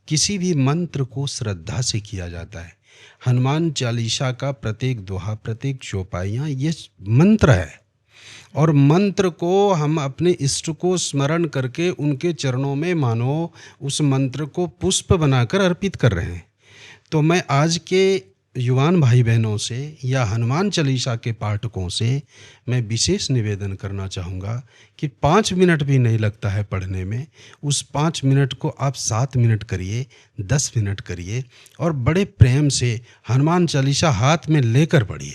किसी भी मंत्र को श्रद्धा से किया जाता है। हनुमान चालीसा का प्रत्येक दोहा, प्रत्येक चौपाइयाँ ये मंत्र है, और मंत्र को हम अपने इष्ट को स्मरण करके उनके चरणों में मानो उस मंत्र को पुष्प बनाकर अर्पित कर रहे हैं। तो मैं आज के युवान भाई बहनों से या हनुमान चालीसा के पाठकों से मैं विशेष निवेदन करना चाहूँगा कि 5 मिनट भी नहीं लगता है पढ़ने में। उस 5 मिनट को आप 7 मिनट करिए, 10 मिनट करिए, और बड़े प्रेम से हनुमान चालीसा हाथ में लेकर पढ़िए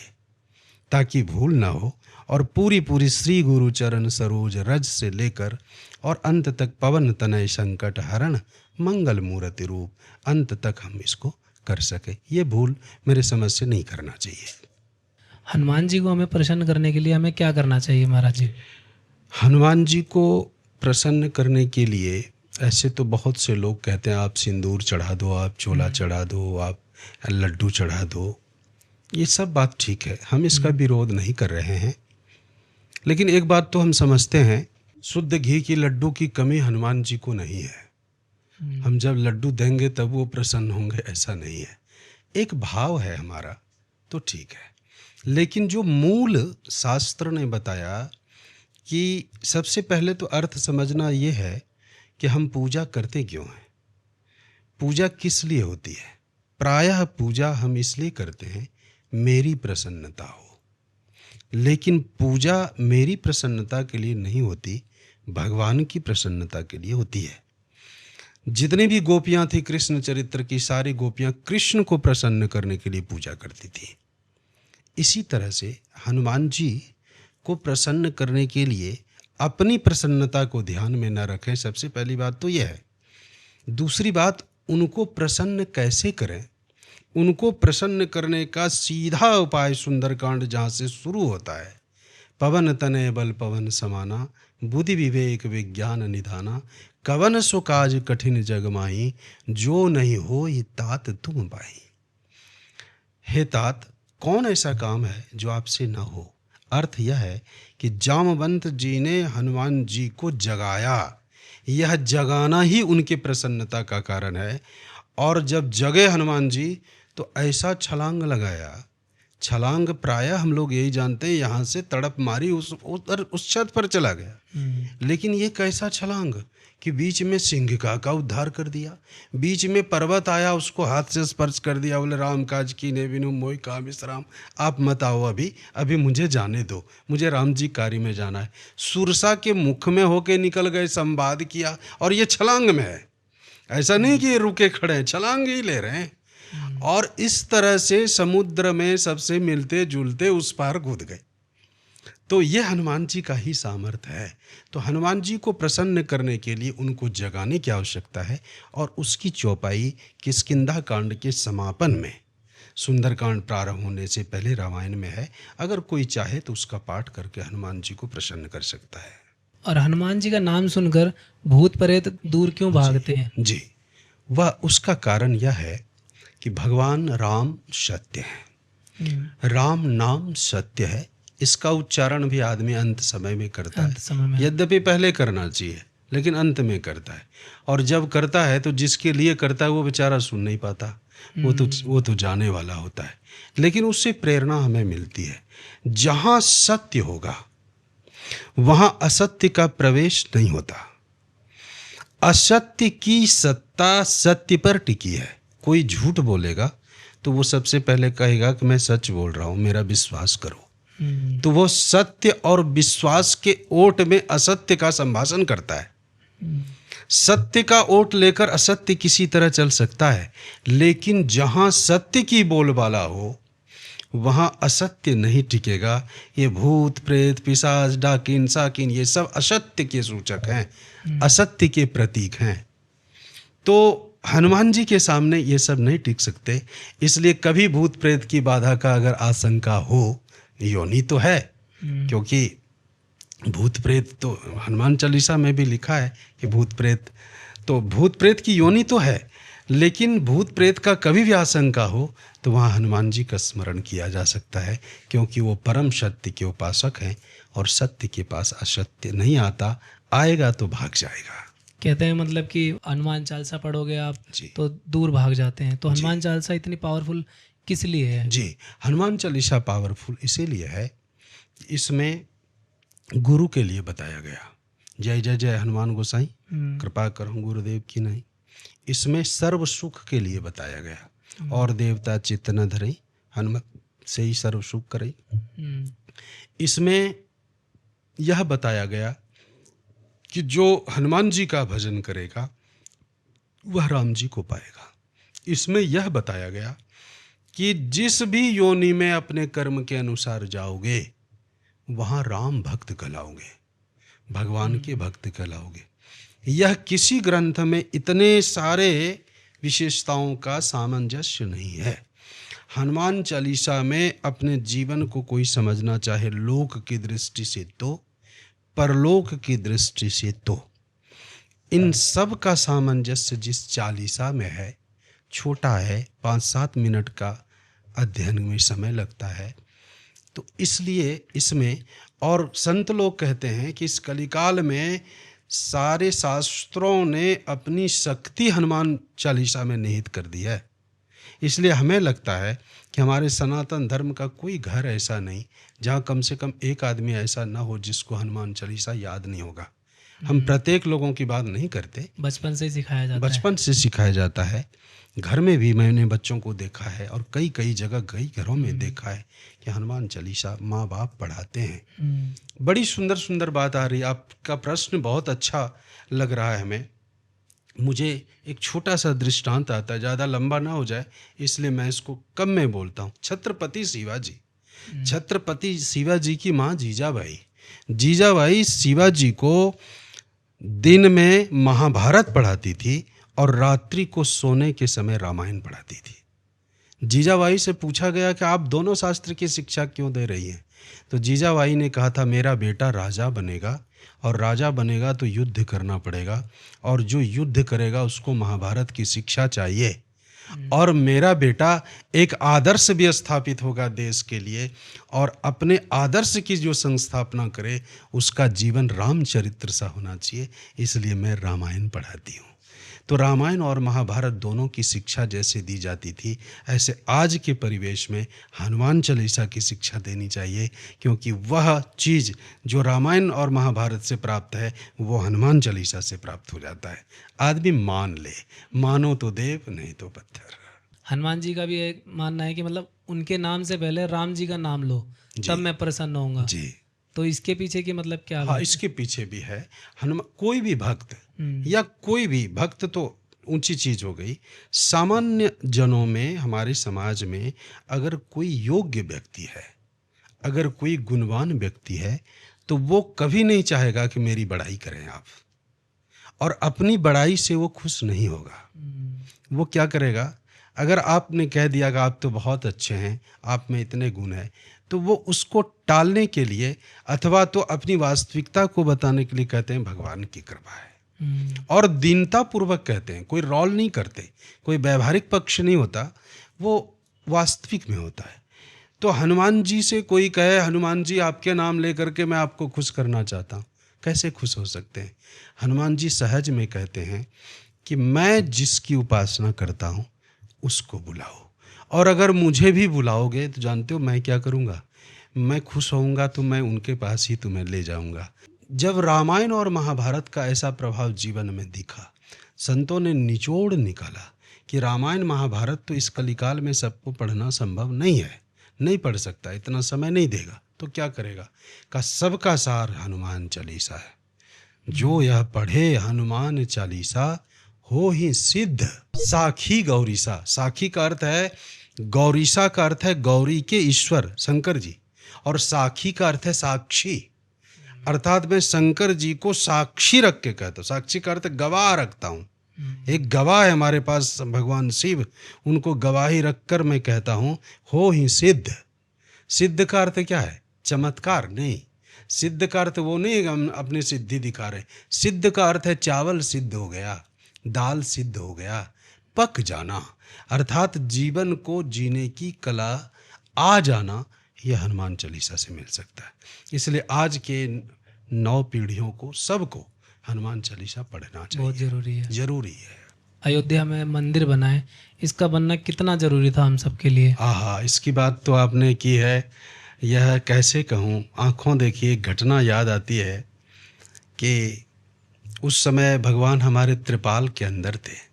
ताकि भूल ना हो। और पूरी पूरी श्री गुरु चरण सरोज रज से लेकर और अंत तक पवन तनय संकट हरण मंगल मूर्ति रूप, अंत तक हम इसको कर सके। ये भूल मेरे समझ से नहीं करना चाहिए। हनुमान जी को हमें प्रसन्न करने के लिए हमें क्या करना चाहिए महाराज जी? हनुमान जी को प्रसन्न करने के लिए ऐसे तो बहुत से लोग कहते हैं आप सिंदूर चढ़ा दो, आप चोला चढ़ा दो, आप लड्डू चढ़ा दो। ये सब बात ठीक है, हम इसका विरोध नहीं कर रहे हैं। लेकिन एक बात तो हम समझते हैं, शुद्ध घी की लड्डू की कमी हनुमान जी को नहीं है। हम जब लड्डू देंगे तब वो प्रसन्न होंगे, ऐसा नहीं है। एक भाव है हमारा तो ठीक है। लेकिन जो मूल शास्त्र ने बताया कि सबसे पहले तो अर्थ समझना ये है कि हम पूजा करते क्यों हैं, पूजा किस लिए होती है। प्रायः पूजा हम इसलिए करते हैं मेरी प्रसन्नता हो, लेकिन पूजा मेरी प्रसन्नता के लिए नहीं होती, भगवान की प्रसन्नता के लिए होती है। जितनी भी गोपियाँ थी कृष्ण चरित्र की, सारी गोपियाँ कृष्ण को प्रसन्न करने के लिए पूजा करती थी। इसी तरह से हनुमान जी को प्रसन्न करने के लिए अपनी प्रसन्नता को ध्यान में न रखें, सबसे पहली बात तो यह है। दूसरी बात, उनको प्रसन्न कैसे करें, उनको प्रसन्न करने का सीधा उपाय सुंदरकांड जहाँ से शुरू होता है, पवन तनय बल पवन समाना, बुद्धि विवेक विज्ञान निधाना, कवन सो काज कठिन जग माही, जो नहीं हो ये तात तुम पाई। हे तात, कौन ऐसा काम है जो आपसे न हो। अर्थ यह है कि जामवंत जी ने हनुमान जी को जगाया, यह जगाना ही उनके प्रसन्नता का कारण है। और जब जगे हनुमान जी तो ऐसा छलांग लगाया, छलांग प्रायः हम लोग यही जानते हैं, यहाँ से तड़प मारी उस छत पर चला गया। लेकिन ये कैसा छलांग कि बीच में सिंहिका का उद्धार कर दिया, बीच में पर्वत आया उसको हाथ से स्पर्श कर दिया, बोले राम काज कीन्हे बिनु मोहि का विश्राम, आप मत आओ, अभी मुझे जाने दो, मुझे राम जी कार्य में जाना है। सुरसा के मुख में होके निकल गए, संवाद किया, और ये छलांग में है, ऐसा नहीं कि ये रुके खड़े हैं, छलांग ही ले रहे हैं। और इस तरह से समुद्र में सबसे मिलते जुलते उस पार कूद गए। तो ये हनुमान जी का ही सामर्थ्य है। तो हनुमान जी को प्रसन्न करने के लिए उनको जगाने की आवश्यकता है, और उसकी चौपाई किष्किंधा कांड के समापन में, सुंदरकांड प्रारंभ होने से पहले रामायण में है। अगर कोई चाहे तो उसका पाठ करके हनुमान जी को प्रसन्न कर सकता है। और हनुमान जी का नाम सुनकर भूत प्रेत दूर क्यों भागते हैं? जी, वह उसका कारण यह है कि भगवान राम सत्य है, राम नाम सत्य है। इसका उच्चारण भी आदमी अंत समय में करता है, यद्यपि पहले करना चाहिए लेकिन अंत में करता है। और जब करता है तो जिसके लिए करता है वो बेचारा सुन नहीं पाता, वो तो जाने वाला होता है। लेकिन उससे प्रेरणा हमें मिलती है। जहाँ सत्य होगा वहाँ असत्य का प्रवेश नहीं होता। असत्य की सत्ता सत्य पर टिकी है। कोई झूठ बोलेगा तो वो सबसे पहले कहेगा कि मैं सच बोल रहा हूँ, मेरा विश्वास करो। तो वो सत्य और विश्वास के ओट में असत्य का संभाषण करता है। सत्य का ओट लेकर असत्य किसी तरह चल सकता है, लेकिन जहाँ सत्य की बोलबाला हो वहाँ असत्य नहीं टिकेगा। ये भूत प्रेत पिशाच डाकिन साकिन ये सब असत्य के सूचक हैं, असत्य के प्रतीक हैं। तो हनुमान जी के सामने ये सब नहीं टिक सकते। इसलिए कभी भूत प्रेत की बाधा का अगर आशंका हो, योनि तो है, क्योंकि भूत प्रेत तो हनुमान चालीसा में भी लिखा है कि भूत प्रेत की योनि तो है। लेकिन भूत प्रेत का कभी भी आशंका हो तो वहाँ हनुमान जी का स्मरण किया जा सकता है, क्योंकि वो परम सत्य के उपासक हैं और सत्य के पास असत्य नहीं आता, आएगा तो भाग जाएगा। कहते हैं मतलब कि हनुमान चालीसा पढ़ोगे आप तो दूर भाग जाते हैं। तो हनुमान चालीसा इतनी पावरफुल किस लिए है? जी, हनुमान चालीसा पावरफुल इसीलिए है, इसमें गुरु के लिए बताया गया। जय जय जय हनुमान गोसाई, कृपा करहु गुरुदेव की नहीं। इसमें सर्व सुख के लिए बताया गया, और देवता चित्त न धरई, हनुमत से ही सर्व सुख करई। इसमें यह बताया गया कि जो हनुमान जी का भजन करेगा वह राम जी को पाएगा। इसमें यह बताया गया कि जिस भी योनि में अपने कर्म के अनुसार जाओगे वहाँ राम भक्त कहलाओगे, भगवान के भक्त कहलाओगे। यह किसी ग्रंथ में इतने सारे विशेषताओं का सामंजस्य नहीं है। हनुमान चालीसा में अपने जीवन को कोई समझना चाहे लोक की दृष्टि से तो परलोक की दृष्टि से तो, इन सब का सामंजस्य जिस चालीसा में है, छोटा है, 5-7 मिनट का अध्ययन में समय लगता है। तो इसलिए इसमें, और संत लोग कहते हैं कि इस कलिकाल में सारे शास्त्रों ने अपनी शक्ति हनुमान चालीसा में निहित कर दी है। इसलिए हमें लगता है कि हमारे सनातन धर्म का कोई घर ऐसा नहीं जहाँ कम से कम एक आदमी ऐसा ना हो जिसको हनुमान चालीसा याद नहीं होगा। हम प्रत्येक लोगों की बात नहीं करते, बचपन से सिखाया जाता है। घर में भी मैंने बच्चों को देखा है, और कई जगह कई घरों में देखा है कि हनुमान चालीसा माँ बाप पढ़ाते हैं। बड़ी सुंदर सुंदर बात आ रही है। आपका प्रश्न बहुत अच्छा लग रहा है हमें। मुझे एक छोटा सा दृष्टांत आता है, ज़्यादा लंबा ना हो जाए इसलिए मैं इसको कम में बोलता हूँ। छत्रपति शिवाजी छत्रपति शिवाजी की माँ जीजाबाई, जीजाबाई शिवाजी को दिन में महाभारत पढ़ाती थी और रात्रि को सोने के समय रामायण पढ़ाती थी। जीजाबाई से पूछा गया कि आप दोनों शास्त्र की शिक्षा क्यों दे रही हैं, तो जीजाबाई ने कहा था मेरा बेटा राजा बनेगा और राजा बनेगा तो युद्ध करना पड़ेगा और जो युद्ध करेगा उसको महाभारत की शिक्षा चाहिए और मेरा बेटा एक आदर्श भी स्थापित होगा देश के लिए और अपने आदर्श की जो संस्थापना करे उसका जीवन रामचरित्र सा होना चाहिए, इसलिए मैं रामायण पढ़ाती हूँ। तो रामायण और महाभारत दोनों की शिक्षा जैसे दी जाती थी ऐसे आज के परिवेश में हनुमान चालीसा की शिक्षा देनी चाहिए, क्योंकि वह चीज़ जो रामायण और महाभारत से प्राप्त है वो हनुमान चालीसा से प्राप्त हो जाता है। आदमी मान ले, मानो तो देव नहीं तो पत्थर। हनुमान जी का भी एक मानना है कि मतलब उनके नाम से पहले राम जी का नाम लो तब मैं प्रसन्न होऊंगा जी। तो इसके पीछे की मतलब क्या हाँ, इसके पीछे भी है। हनुमान कोई भी भक्त या कोई भी भक्त तो ऊंची चीज हो गई, सामान्य जनों में हमारे समाज में अगर कोई योग्य व्यक्ति है, अगर कोई गुणवान व्यक्ति है तो वो कभी नहीं चाहेगा कि मेरी बड़ाई करें आप, और अपनी बड़ाई से वो खुश नहीं होगा। वो क्या करेगा, अगर आपने कह दिया कि आप तो बहुत अच्छे हैं, आप में इतने गुण हैं, तो वो उसको टालने के लिए अथवा तो अपनी वास्तविकता को बताने के लिए कहते हैं भगवान की कृपा है, और दीनता पूर्वक कहते हैं, कोई रॉल नहीं करते, कोई व्यवहारिक पक्ष नहीं होता, वो वास्तविक में होता है। तो हनुमान जी से कोई कहे हनुमान जी आपके नाम लेकर के मैं आपको खुश करना चाहता हूँ, कैसे खुश हो सकते हैं? हनुमान जी सहज में कहते हैं कि मैं जिसकी उपासना करता हूँ उसको बुलाओ, और अगर मुझे भी बुलाओगे तो जानते हो मैं क्या करूँगा, मैं खुश होऊंगा तो मैं उनके पास ही तुम्हें ले जाऊंगा। जब रामायण और महाभारत का ऐसा प्रभाव जीवन में दिखा, संतों ने निचोड़ निकाला कि रामायण महाभारत तो इस कलिकाल में सबको पढ़ना संभव नहीं है, नहीं पढ़ सकता, इतना समय नहीं देगा, तो क्या करेगा? का सबका सार हनुमान चालीसा है, जो यह पढ़े हनुमान चालीसा हो ही सिद्ध। साखी गौरीसा, साखी का अर्थ है, गौरीसा का अर्थ है गौरी के ईश्वर शंकर जी, और साखी का अर्थ है साक्षी, अर्थात मैं शंकर जी को साक्षी रख के कहता हूँ। साक्षी का अर्थ गवाह रखता हूँ, एक गवाह है हमारे पास भगवान शिव, उनको गवाही रखकर मैं कहता हूँ हो ही सिद्ध। सिद्ध का अर्थ क्या है? चमत्कार नहीं, सिद्ध का अर्थ वो नहीं हम अपनी सिद्धि दिखा रहे, सिद्ध का अर्थ है चावल सिद्ध हो गया, दाल सिद्ध हो गया, पक जाना, अर्थात जीवन को जीने की कला आ जाना, यह हनुमान चालीसा से मिल सकता है। इसलिए आज के नौ पीढ़ियों को, सबको हनुमान चालीसा पढ़ना चाहिए, बहुत जरूरी है। जरूरी है। अयोध्या में मंदिर बना है, इसका बनना कितना जरूरी था हम सब के लिए? हाँ, इसकी बात तो आपने की है, यह कैसे कहूँ, आँखों देखिए एक घटना याद आती है कि उस समय भगवान हमारे त्रिपाल के अंदर थे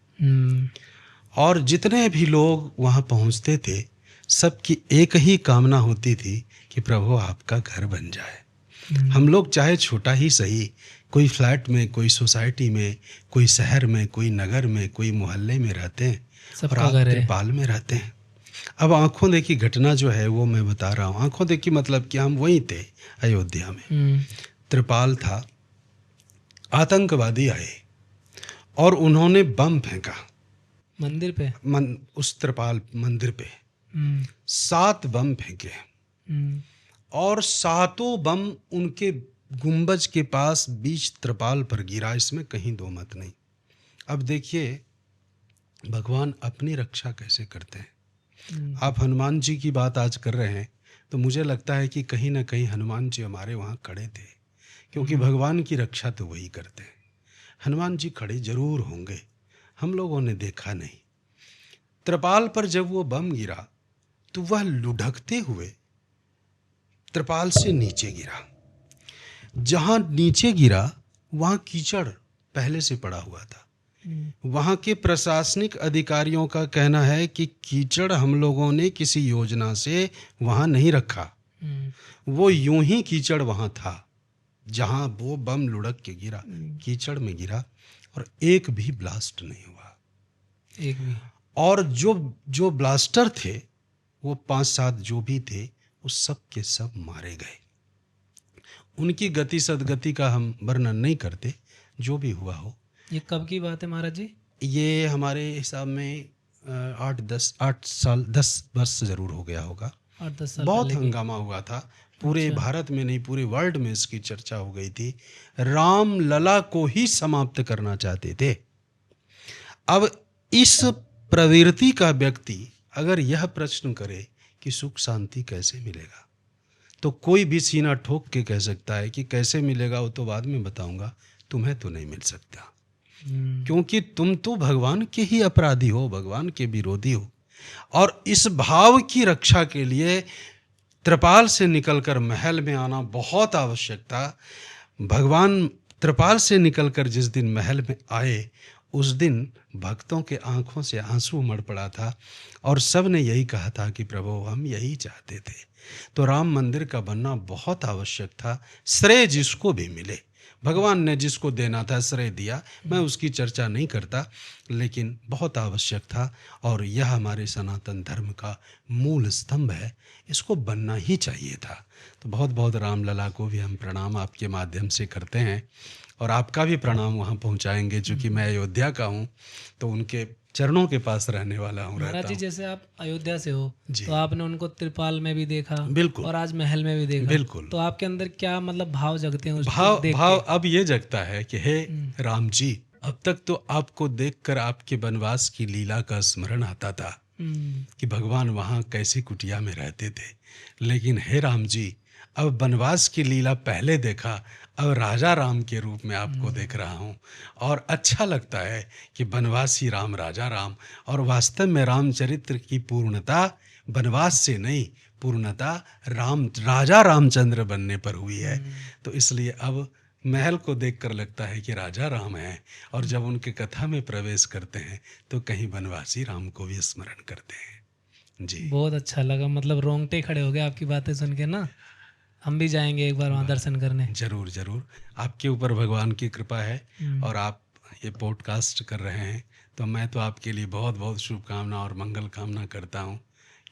और जितने भी लोग वहाँ पहुँचते थे सबकी एक ही कामना होती थी कि प्रभु आपका घर बन जाए। हम लोग चाहे छोटा ही सही, कोई फ्लैट में, कोई सोसाइटी में, कोई शहर में, कोई नगर में, कोई मोहल्ले में रहते हैं और आप त्रिपाल में रहते हैं। अब आंखों देखी घटना जो है वो मैं बता रहा हूँ। आंखों देखी मतलब कि हम वहीं थे अयोध्या में, त्रिपाल था, आतंकवादी आए और उन्होंने बम फेंका मंदिर पे, उस त्रिपाल मंदिर पे 7 बम फेंके और 7 बम उनके गुंबज के पास बीच त्रिपाल पर गिरा, इसमें कहीं दो मत नहीं। अब देखिए भगवान अपनी रक्षा कैसे करते हैं। आप हनुमान जी की बात आज कर रहे हैं तो मुझे लगता है कि कहीं ना कहीं हनुमान जी हमारे वहाँ खड़े थे, क्योंकि भगवान की रक्षा तो वही करते हैं। हनुमान जी खड़े जरूर होंगे, हम लोगों ने देखा नहीं। त्रिपाल पर जब वो बम गिरा तो वह लुढ़कते हुए त्रिपाल से नीचे गिरा। जहाँ नीचे गिरा वहाँ कीचड़ पहले से पड़ा हुआ था। वहाँ के प्रशासनिक अधिकारियों का कहना है कि कीचड़ हम लोगों ने किसी योजना से वहाँ नहीं रखा, वो यूं ही कीचड़ वहाँ था जहाँ वो बम लुढ़क के गिरा, कीचड़ में गिरा और एक भी ब्लास्ट नहीं हुआ, एक भी। और जो ब्लास्टर थे वो 5-7 जो भी थे उस सब के सब मारे गए। उनकी गति सदगति का हम वर्णन नहीं करते, जो भी हुआ हो। ये कब की बात है महाराज जी? ये हमारे हिसाब में 8-10 वर्ष ज़रूर हो गया होगा। 8-10 साल बहुत पहले की। हंगामा हुआ था, पूरे अच्छा। भारत में नहीं पूरे वर्ल्ड में इसकी चर्चा हो गई थी। राम लला को ही समाप्त करना चाहते थे। अब इस प्रवृत्ति का व्यक्ति अगर यह प्रश्न करे कि सुख शांति कैसे मिलेगा, तो कोई भी सीना ठोक के कह सकता है कि कैसे मिलेगा वो तो बाद में बताऊंगा, तुम्हें तो नहीं मिल सकता, क्योंकि तुम तो भगवान के ही अपराधी हो, भगवान के विरोधी हो। और इस भाव की रक्षा के लिए त्रिपाल से निकलकर महल में आना बहुत आवश्यक था। भगवान त्रिपाल से निकलकर जिस दिन महल में आए, उस दिन भक्तों के आंखों से आंसू उमड़ पड़ा था और सब ने यही कहा था कि प्रभु हम यही चाहते थे। तो राम मंदिर का बनना बहुत आवश्यक था। श्रेय जिसको भी मिले, भगवान ने जिसको देना था श्रेय दिया, मैं उसकी चर्चा नहीं करता, लेकिन बहुत आवश्यक था। और यह हमारे सनातन धर्म का मूल स्तंभ है, इसको बनना ही चाहिए था। तो बहुत बहुत रामलला को भी हम प्रणाम आपके माध्यम से करते हैं और आपका भी प्रणाम वहाँ पहुँचाएंगे। चूँकि मैं अयोध्या का हूँ तो उनके चरणों के पास रहने वाला हूँ, महाराज रहता जी हूँ। जैसे आप अयोध्या से हो, जी। तो आपने उनको त्रिपाल में भी देखा, बिल्कुल। और आज महल में भी देखा। बिल्कुल। तो आपके अंदर क्या मतलब भाव जगते हैं उसको भाव देख भाव के? अब ये जगता है कि हे राम जी, अब तक तो आपको देखकर आपके वनवास की लीला का स्मरण आता था कि भगवान वहाँ कैसी कुटिया में रहते थे। लेकिन हे राम जी, अब वनवास की लीला पहले देखा, अब राजा राम के रूप में आपको देख रहा हूँ और अच्छा लगता है कि वनवासी राम राजा राम। और वास्तव में रामचरित्र की पूर्णता वनवास से नहीं, पूर्णता राजा रामचंद्र बनने पर हुई है। तो इसलिए अब महल को देखकर लगता है कि राजा राम हैं, और जब उनके कथा में प्रवेश करते हैं तो कहीं वनवासी राम को भी स्मरण करते हैं। जी, बहुत अच्छा लगा, मतलब रोंगटे खड़े हो गए आपकी बातें सुन के ना। हम भी जाएंगे एक बार वहाँ दर्शन करने। जरूर जरूर। आपके ऊपर भगवान की कृपा है और आप ये पॉडकास्ट कर रहे हैं, तो मैं तो आपके लिए बहुत बहुत शुभकामना और मंगल कामना करता हूँ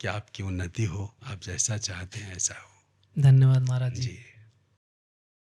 कि आपकी उन्नति हो, आप जैसा चाहते हैं ऐसा हो। धन्यवाद महाराज जी। जी।